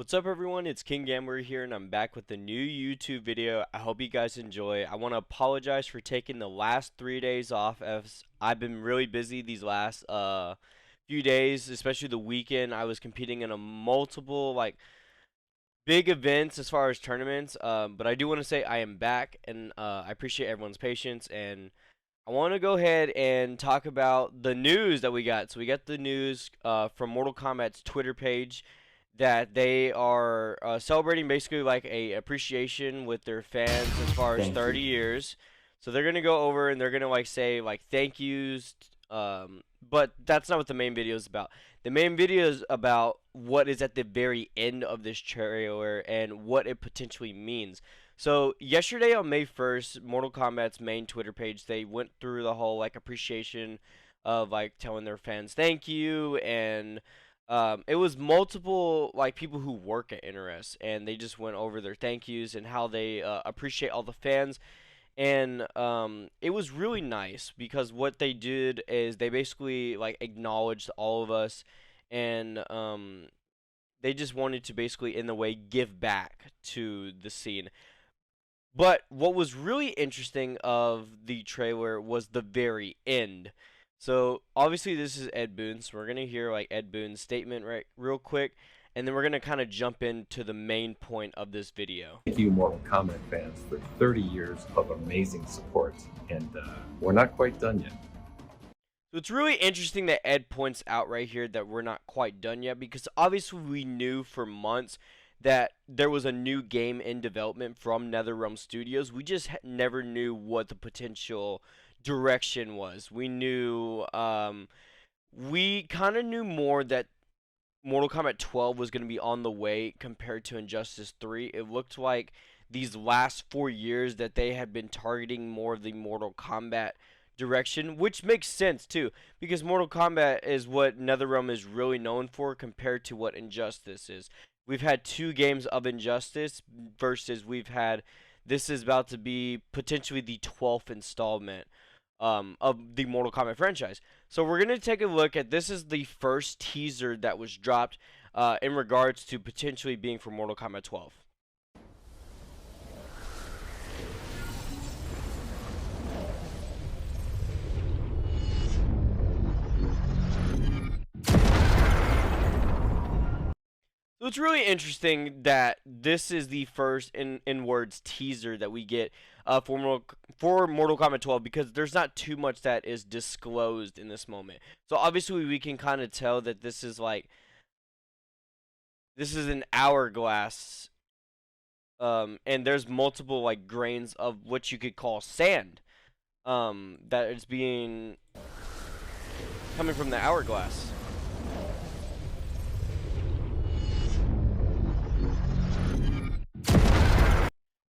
What's up everyone, it's King Gambler here and I'm back with a new YouTube video. I hope you guys enjoy. I want to apologize for taking the last 3 days off as I've been really busy these last few days, especially the weekend. I was competing in a multiple big events as far as tournaments, but I do want to say I am back and I appreciate everyone's patience, and I want to go ahead and talk about the news that we got. So we got the news from Mortal Kombat's Twitter page that they are celebrating basically like a appreciation with their fans as far as Thank you. 30 years. So they're gonna go over and they're gonna like say like thank yous, but that's not what the main video is about. The main video is about what is at the very end of this trailer and what it potentially means. So yesterday on May 1st, Mortal Kombat's main Twitter page, they went through the whole like appreciation of like telling their fans thank you, and it was multiple like people who work at NRS, and they just went over their thank yous and how they appreciate all the fans. And it was really nice because what they did is they basically like acknowledged all of us, and they just wanted to basically in the way give back to the scene. But what was really interesting of the trailer was the very end. So obviously this is Ed Boon, so we're gonna hear like Ed Boon's statement right real quick, and then we're gonna kind of jump into the main point of this video. Thank you, Mortal Kombat fans, for 30 years of amazing support, and we're not quite done yet. So it's really interesting that Ed points out right here that we're not quite done yet, because obviously we knew for months that there was a new game in development from NetherRealm Studios. We just never knew what the potential direction was. We kind of knew more that Mortal Kombat 12 was going to be on the way compared to Injustice 3. It looked like these last 4 years that they had been targeting more of the Mortal Kombat direction, which makes sense too, because Mortal Kombat is what NetherRealm is really known for compared to what Injustice is. We've had 2 games of Injustice versus this is about to be potentially the 12th installment of the Mortal Kombat franchise. So we're going to take a look at, this is the first teaser that was dropped in regards to potentially being for Mortal Kombat 12. So it's really interesting that this is the first in words teaser that we get for Mortal Kombat 12, because there's not too much that is disclosed in this moment. So obviously we can kind of tell that this is an hourglass, and there's multiple like grains of what you could call sand that is being coming from the hourglass.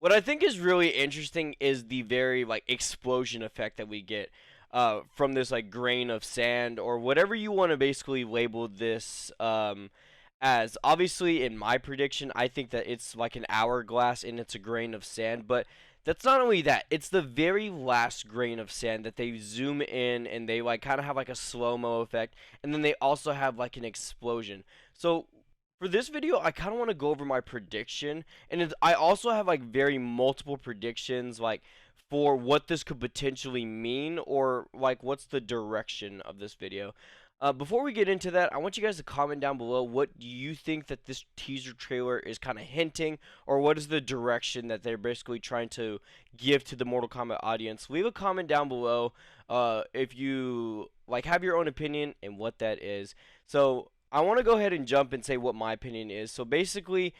What I think is really interesting is the very like explosion effect that we get from this like grain of sand, or whatever you want to basically label this as. Obviously, in my prediction, I think that it's like an hourglass and it's a grain of sand, but that's not only that, it's the very last grain of sand that they zoom in and they like kind of have like a slow-mo effect, and then they also have like an explosion. So for this video, I kind of want to go over my prediction, and I also have like very multiple predictions, like for what this could potentially mean, or like what's the direction of this video. Before we get into that, I want you guys to comment down below what do you think that this teaser trailer is kind of hinting, or what is the direction that they're basically trying to give to the Mortal Kombat audience. Leave a comment down below if you like have your own opinion and what that is. So I want to go ahead and jump and say what my opinion is. So basically,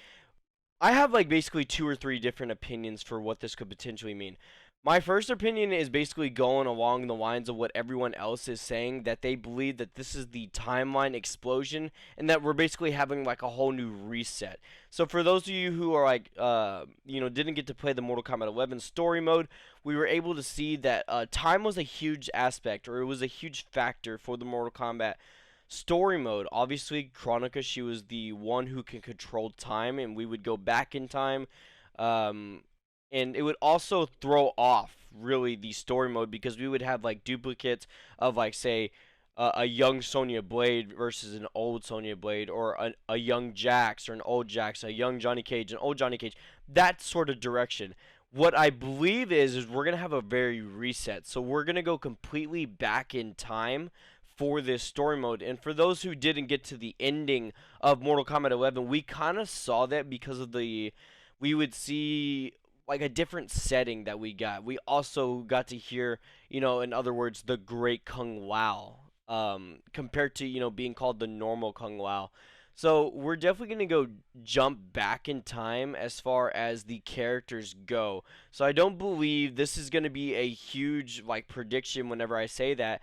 I have like basically 2 or 3 different opinions for what this could potentially mean. My first opinion is basically going along the lines of what everyone else is saying, that they believe that this is the timeline explosion and that we're basically having like a whole new reset. So for those of you who are like, didn't get to play the Mortal Kombat 11 story mode, we were able to see that time was a huge aspect, or it was a huge factor for the Mortal Kombat story mode. Obviously, Chronica, she was the one who can control time, and we would go back in time. And it would also throw off really the story mode, because we would have like duplicates of like say a young Sonya Blade versus an old Sonya Blade, or a young Jax or an old Jax, a young Johnny Cage, an old Johnny Cage. That sort of direction. What I believe is we're gonna have a very reset. So we're gonna go completely back in time for this story mode. And for those who didn't get to the ending of Mortal Kombat 11, we kind of saw that because of we would see like a different setting that we got. We also got to hear, in other words, the Great Kung Lao, compared to being called the normal Kung Lao. So we're definitely gonna go jump back in time as far as the characters go. So I don't believe this is gonna be a huge like prediction whenever I say that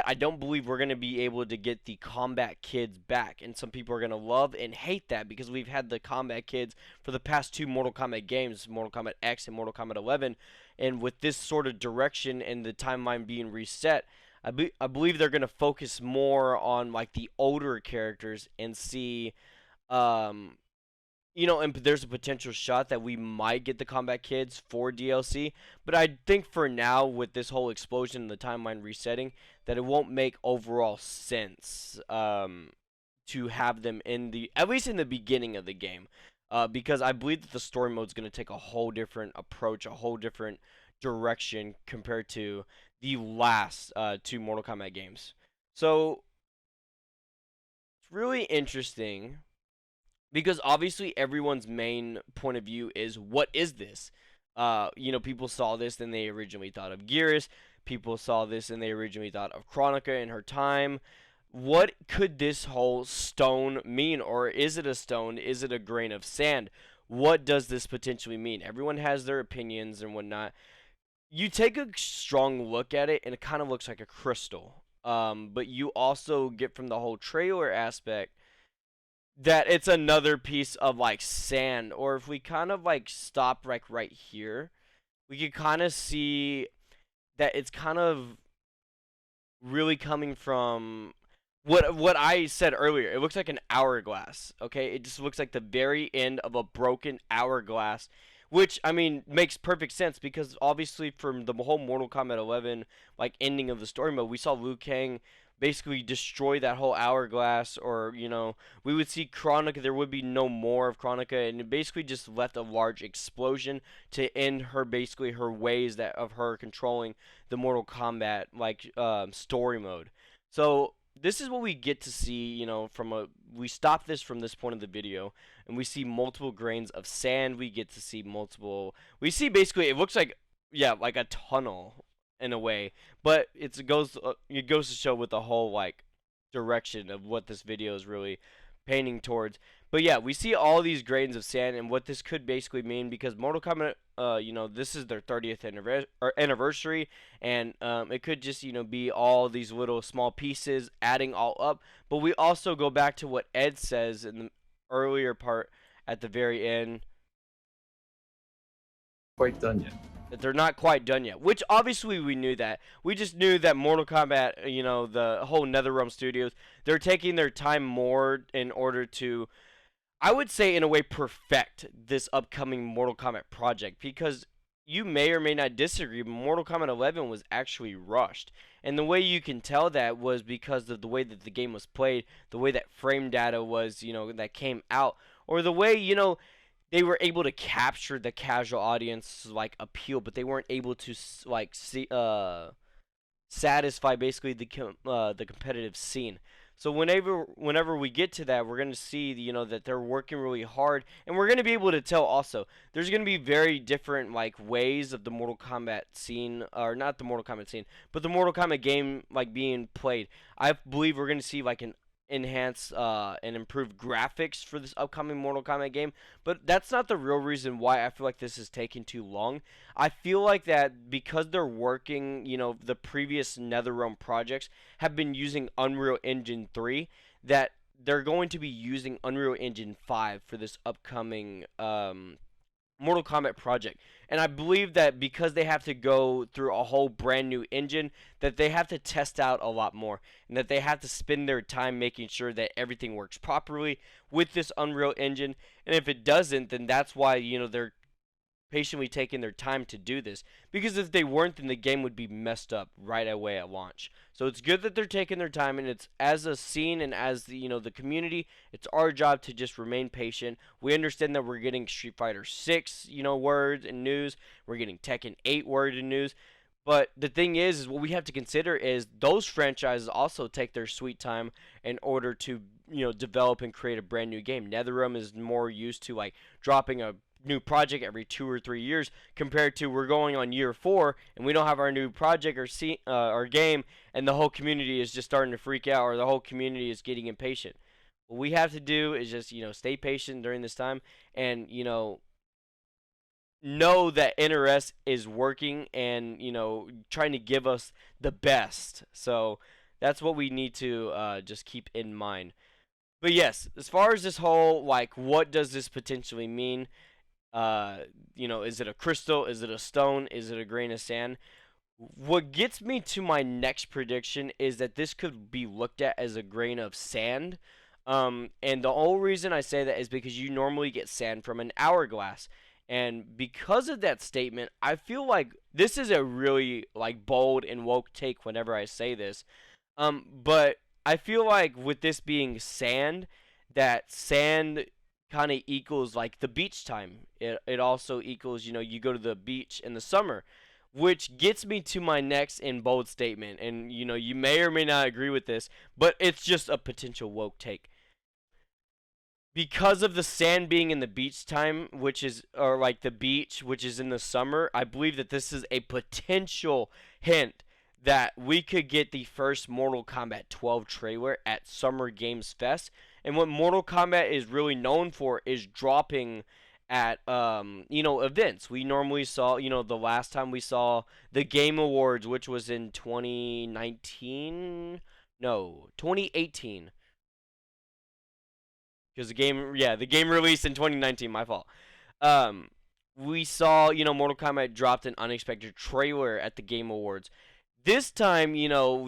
I don't believe we're gonna be able to get the Kombat Kids back, and some people are gonna love and hate that because we've had the Kombat Kids for the past two Mortal Kombat games, Mortal Kombat X and Mortal Kombat 11, and with this sort of direction and the timeline being reset, I believe they're gonna focus more on like the older characters and see, um, and there's a potential shot that we might get the Combat Kids for DLC. But I think for now, with this whole explosion and the timeline resetting, that it won't make overall sense, to have them in at least in the beginning of the game, because I believe that the story mode is going to take a whole different approach, a whole different direction compared to the last two Mortal Kombat games. So it's really interesting because obviously everyone's main point of view is, what is this? People saw this and they originally thought of Geras. People saw this and they originally thought of Chronica in her time. What could this whole stone mean? Or is it a stone? Is it a grain of sand? What does this potentially mean? Everyone has their opinions and whatnot. You take a strong look at it and it kind of looks like a crystal. But you also get from the whole trailer aspect that it's another piece of like sand. Or if we kind of like stop like right here, we could kind of see that it's kind of really coming from what I said earlier. It looks like an hourglass. Okay, it just looks like the very end of a broken hourglass, which I mean makes perfect sense because obviously from the whole Mortal Kombat 11 like ending of the story mode, we saw Liu Kang basically destroy that whole hourglass, or we would see Chronica. There would be no more of Chronica, and it basically just left a large explosion to end her basically her ways that of her controlling the Mortal Kombat like story mode. So this is what we get to see, we stop this from this point of the video and we see multiple grains of sand. We see basically it looks like, yeah, like a tunnel in a way, but it goes to show with the whole like direction of what this video is really painting towards. But yeah, we see all these grains of sand and what this could basically mean, because Mortal Kombat, this is their 30th anniversary, and it could just, be all these little small pieces adding all up. But we also go back to what Ed says in the earlier part at the very end, Quite done yet. that they're not quite done yet, which obviously we knew that. We just knew that Mortal Kombat, the whole NetherRealm Studios, they're taking their time more in order to, I would say, in a way, perfect this upcoming Mortal Kombat project, because you may or may not disagree, but Mortal Kombat 11 was actually rushed. And the way you can tell that was because of the way that the game was played, the way that frame data was, that came out, or the way, they were able to capture the casual audience like appeal, but they weren't able to like see satisfy basically the competitive scene. So whenever we get to that, we're gonna see that they're working really hard, and we're gonna be able to tell also. There's gonna be very different like ways of the Mortal Kombat scene, or not the Mortal Kombat scene, but the Mortal Kombat game like being played. I believe we're gonna see like an enhance and improve graphics for this upcoming Mortal Kombat game, but that's not the real reason why I feel like this is taking too long. I feel like that because they're working, the previous NetherRealm projects have been using Unreal Engine 3, that they're going to be using Unreal Engine 5 for this upcoming Mortal Kombat project. And I believe that because they have to go through a whole brand new engine, that they have to test out a lot more, and that they have to spend their time making sure that everything works properly with this Unreal Engine. And if it doesn't, then that's why they're patiently taking their time to do this, because if they weren't, then the game would be messed up right away at launch. So it's good that they're taking their time, and it's, as a scene and as the, the community, it's our job to just remain patient. We understand that we're getting Street Fighter 6 words and news, we're getting Tekken 8 word and news, but the thing is what we have to consider is those franchises also take their sweet time in order to develop and create a brand new game. NetherRealm is more used to like dropping a new project every 2 or 3 years, compared to we're going on year 4 and we don't have our new project or game, and the whole community is just starting to freak out, or the whole community is getting impatient. What we have to do is just stay patient during this time, and know that NRS is working and trying to give us the best. So that's what we need to just keep in mind. But yes, as far as this whole like, what does this potentially mean? Is it a crystal? Is it a stone? Is it a grain of sand? What gets me to my next prediction is that this could be looked at as a grain of sand. And the whole reason I say that is because you normally get sand from an hourglass. And because of that statement, I feel like this is a really like bold and woke take whenever I say this. But I feel like with this being sand, that sand kind of equals like the beach time. It also equals, you go to the beach in the summer, which gets me to my next and bold statement. And you may or may not agree with this, but it's just a potential woke take. Because of the sand being in the beach time, which is, or like the beach, which is in the summer, I believe that this is a potential hint that we could get the first Mortal Kombat 12 trailer at Summer Games Fest. And what Mortal Kombat is really known for is dropping at events. We normally saw, the last time we saw the Game Awards, which was in 2019, no, 2018. Because the game released in 2019. My fault. Um, we saw, Mortal Kombat dropped an unexpected trailer at the Game Awards. This time,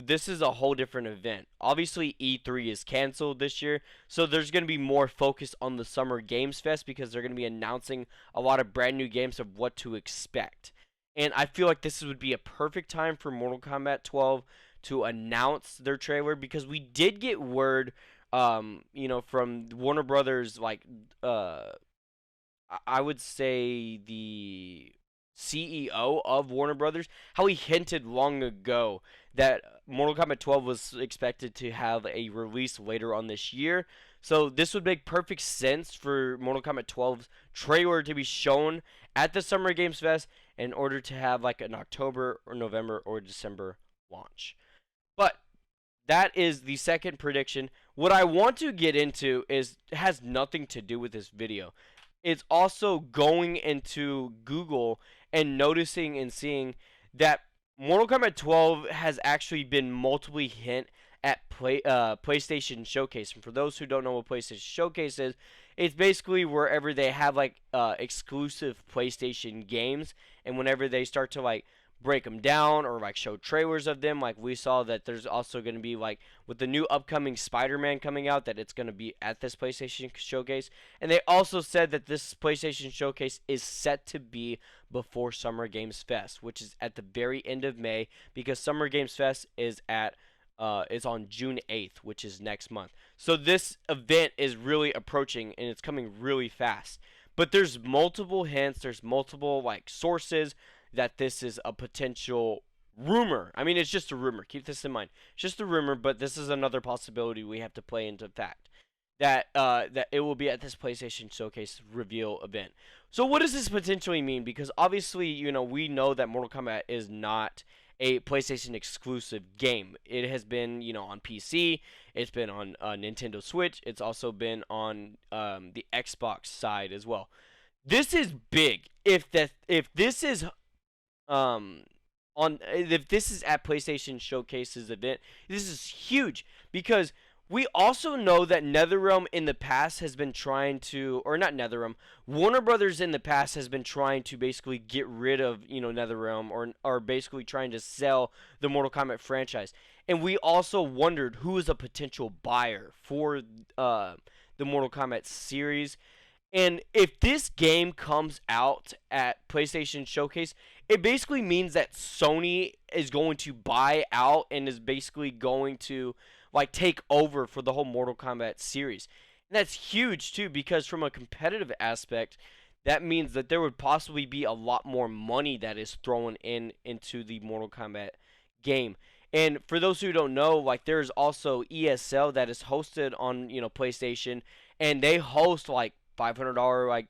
this is a whole different event. Obviously, E3 is canceled this year, so there's going to be more focus on the Summer Games Fest, because they're going to be announcing a lot of brand new games of what to expect. And I feel like this would be a perfect time for Mortal Kombat 12 to announce their trailer, because we did get word from Warner Brothers, like, I would say the CEO of Warner Brothers, how he hinted long ago that Mortal Kombat 12 was expected to have a release later on this year. So this would make perfect sense for Mortal Kombat 12's trailer to be shown at the Summer Games Fest in order to have like an October or November or December launch. But that is the second prediction. What I want to get into has nothing to do with this video. It's also going into Google and noticing and seeing that Mortal Kombat 12 has actually been multiply hint at PlayStation Showcase. And for those who don't know what PlayStation Showcase is, it's basically wherever they have like exclusive PlayStation games, and whenever they start to like break them down or like show trailers of them, like we saw that there's also going to be like with the new upcoming Spider-Man coming out, that it's going to be at this PlayStation Showcase. And they also said that this PlayStation Showcase is set to be before Summer Games Fest, which is at the very end of May, because Summer Games Fest is on June 8th, which is next month. So this event is really approaching, and it's coming really fast. But there's multiple hints, there's multiple like sources that this is a potential rumor. I mean, it's just a rumor. Keep this in mind. It's just a rumor, but this is another possibility we have to play into fact. That it will be at this PlayStation Showcase reveal event. So what does this potentially mean? Because obviously, we know that Mortal Kombat is not a PlayStation exclusive game. It has been, on PC. It's been on Nintendo Switch. It's also been on the Xbox side as well. This is big. If this is if this is at PlayStation Showcase's event, this is huge, because we also know that NetherRealm in the past has been trying to, or not NetherRealm, Warner Brothers in the past has been trying to basically get rid of, NetherRealm, or basically trying to sell the Mortal Kombat franchise. And we also wondered who is a potential buyer for the Mortal Kombat series. And if this game comes out at PlayStation Showcase, it basically means that Sony is going to buy out and is basically going to like take over for the whole Mortal Kombat series. And that's huge too, because from a competitive aspect, that means that there would possibly be a lot more money that is thrown into the Mortal Kombat game. And for those who don't know, like there's also ESL that is hosted on, PlayStation, and they host like $500 like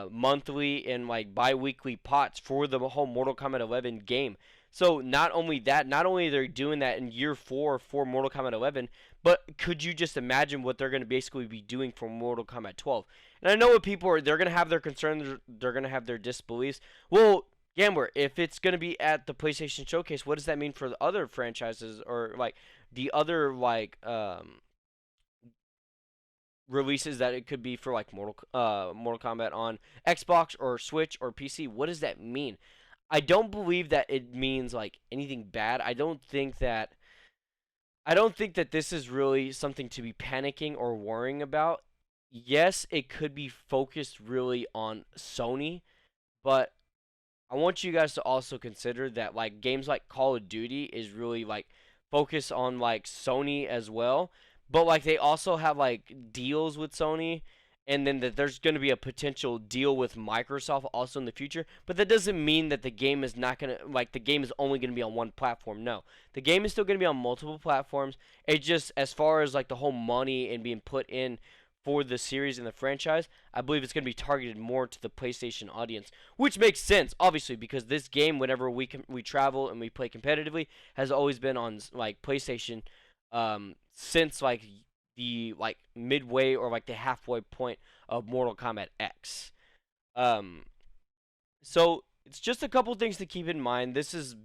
monthly and like bi-weekly pots for the whole Mortal Kombat 11 game. So not only that, not only are they doing that in year 4 for Mortal Kombat 11, but could you just imagine what they're going to basically be doing for Mortal Kombat 12? And I know what people are, they're going to have their concerns, they're going to have their disbeliefs. Well, Gambler, if it's going to be at the PlayStation Showcase, what does that mean for the other franchises, or like the other like releases that it could be for like Mortal Kombat on Xbox or Switch or PC? What does that mean? I don't believe that it means like anything bad. I don't think that this is really something to be panicking or worrying about. Yes, it could be focused really on Sony, but I want you guys to also consider that like games like Call of Duty is really like focused on like Sony as well, but like they also have like deals with Sony, and then that there's going to be a potential deal with Microsoft also in the future. But that doesn't mean that the game is not going to like the game is only going to be on one platform. No. The game is still going to be on multiple platforms. It just, as far as like the whole money and being put in for the series and the franchise, I believe it's going to be targeted more to the PlayStation audience, which makes sense, obviously, because this game, whenever we travel and we play competitively, has always been on like PlayStation, since like the like midway or like the halfway point of Mortal Kombat X. Um, so it's just a couple things to keep in mind. This is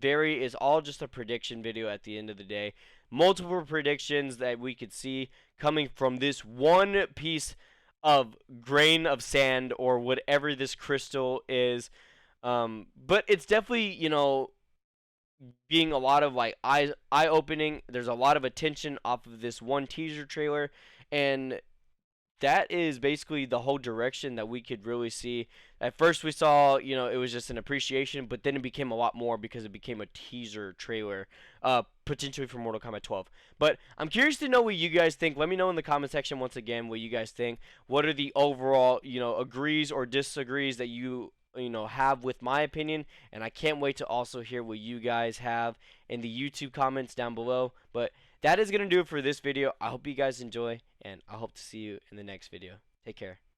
all just a prediction video at the end of the day. Multiple predictions that we could see coming from this one piece of grain of sand or whatever this crystal is. But it's definitely, being a lot of like eye opening. There's a lot of attention off of this one teaser trailer, and that is basically the whole direction that we could really see. At first, we saw, it was just an appreciation, but then it became a lot more because it became a teaser trailer, potentially for Mortal Kombat 12. But I'm curious to know what you guys think. Let me know in the comment section once again what you guys think. What are the overall, agrees or disagrees that you have with my opinion, and I can't wait to also hear what you guys have in the YouTube comments down below. But that is going to do it for this video. I hope you guys enjoy, and I hope to see you in the next video. Take care.